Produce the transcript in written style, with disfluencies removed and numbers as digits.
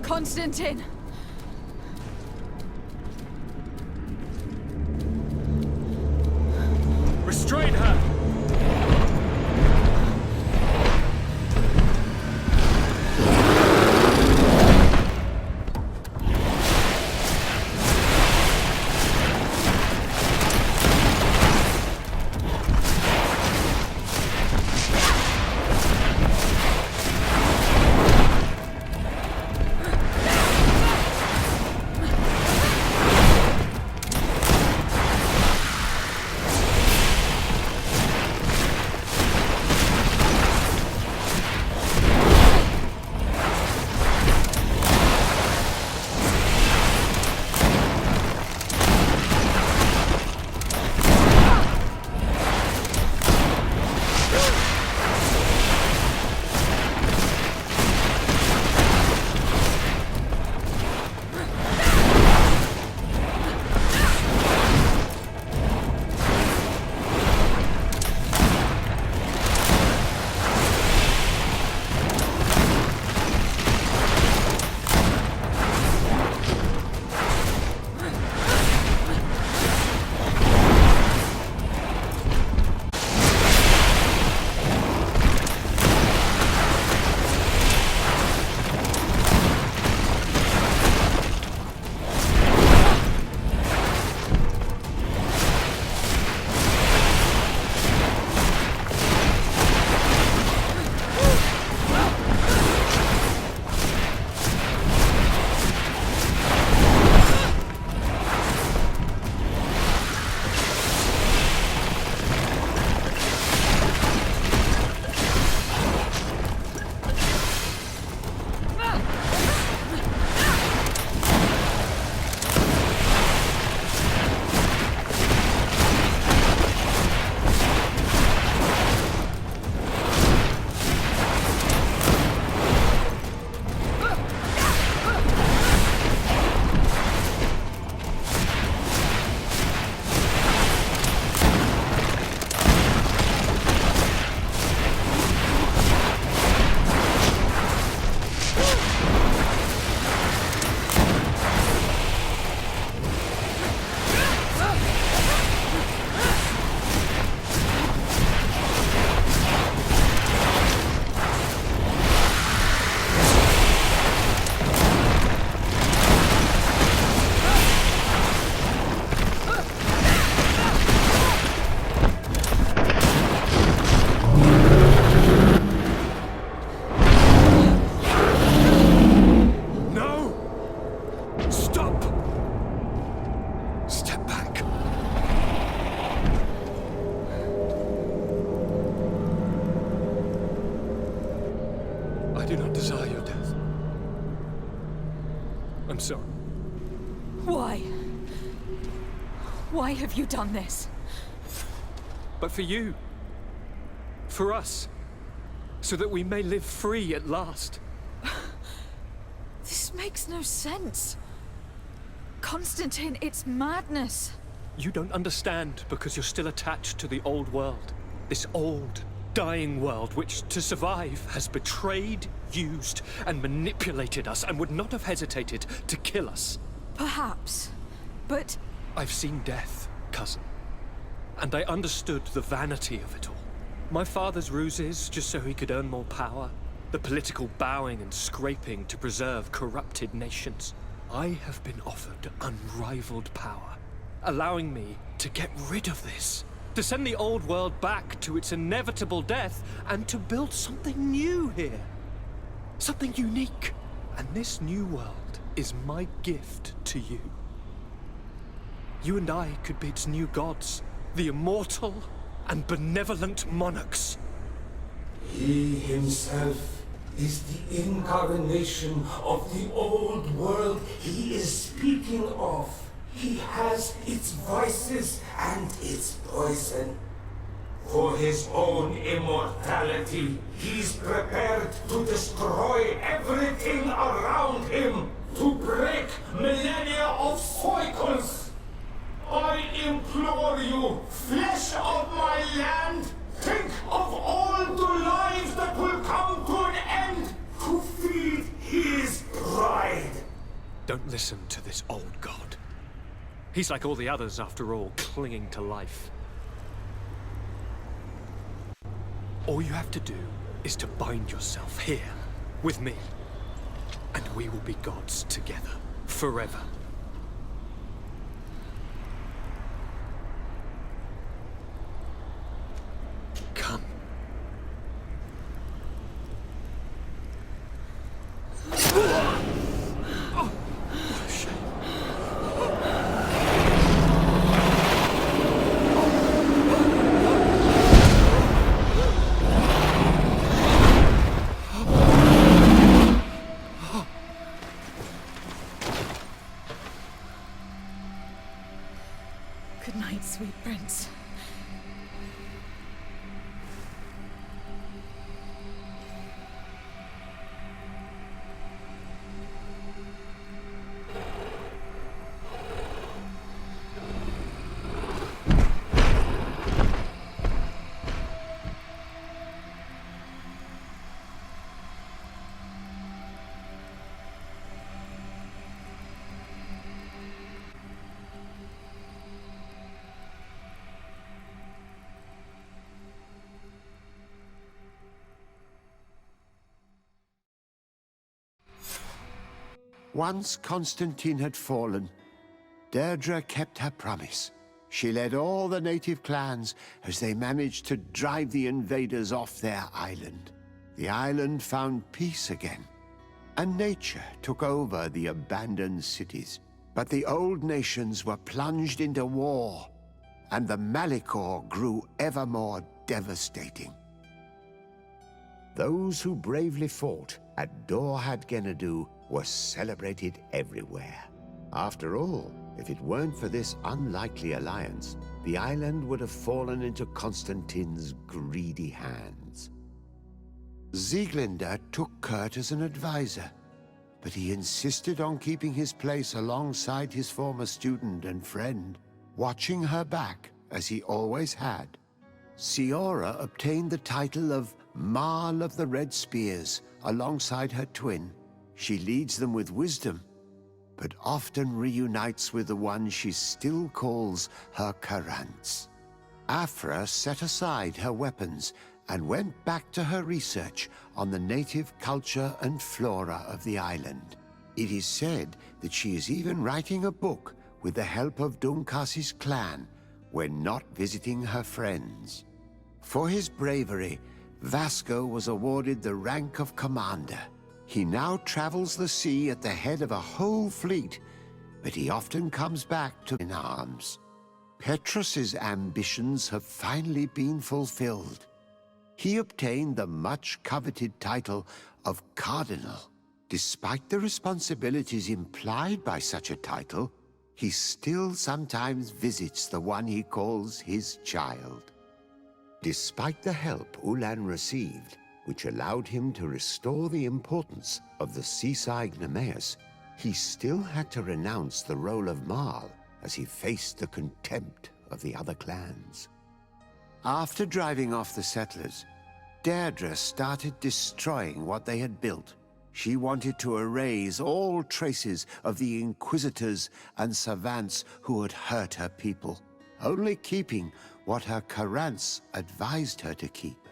Constantine! Restrain her! I do not desire your death. I'm sorry. Why? Why have you done this? But for you. For us. So that we may live free at last. This makes no sense. Constantine, it's madness. You don't understand because you're still attached to the old world. This old, dying world which, to survive, has betrayed, used, and manipulated us and would not have hesitated to kill us. Perhaps, but... I've seen death, cousin. And I understood the vanity of it all. My father's ruses just so he could earn more power. The political bowing and scraping to preserve corrupted nations. I have been offered unrivaled power, allowing me to get rid of this. To send the old world back to its inevitable death and to build something new here. Something unique. And this new world is my gift to you. You and I could be its new gods, the immortal and benevolent monarchs. He himself is the incarnation of the old world he is speaking of. He has its vices and its poison. For his own immortality, he's prepared to destroy everything around him, to break millennia of cycles. I implore you, flesh of my land, think of all the lives that will come to an end to feed his pride. Don't listen to this old god. He's like all the others, after all, clinging to life. All you have to do is to bind yourself here, with me. And we will be gods together, forever. Come. Good night, sweet prince. Once Constantine had fallen, Deirdre kept her promise. She led all the native clans as they managed to drive the invaders off their island. The island found peace again, and nature took over the abandoned cities. But the old nations were plunged into war, and the Malicor grew ever more devastating. Those who bravely fought at Dorhad Genadu were celebrated everywhere. After all, if it weren't for this unlikely alliance, the island would have fallen into Constantine's greedy hands. Sieglinde took Kurt as an advisor, but he insisted on keeping his place alongside his former student and friend, watching her back as he always had. Siora obtained the title of Marl of the Red Spears alongside her twin. She leads them with wisdom, but often reunites with the one she still calls her Karants. Afra set aside her weapons and went back to her research on the native culture and flora of the island. It is said that she is even writing a book with the help of Dunkasi's clan when not visiting her friends. For his bravery, Vasco was awarded the rank of commander. He now travels the sea at the head of a whole fleet, but he often comes back to in arms. Petrus's ambitions have finally been fulfilled. He obtained the much-coveted title of Cardinal. Despite the responsibilities implied by such a title, he still sometimes visits the one he calls his child. Despite the help Ulan received, which allowed him to restore the importance of the seaside Nemeus, he still had to renounce the role of Marl as he faced the contempt of the other clans. After driving off the settlers, Deirdre started destroying what they had built. She wanted to erase all traces of the Inquisitors and Savants who had hurt her people, only keeping what her Karants advised her to keep.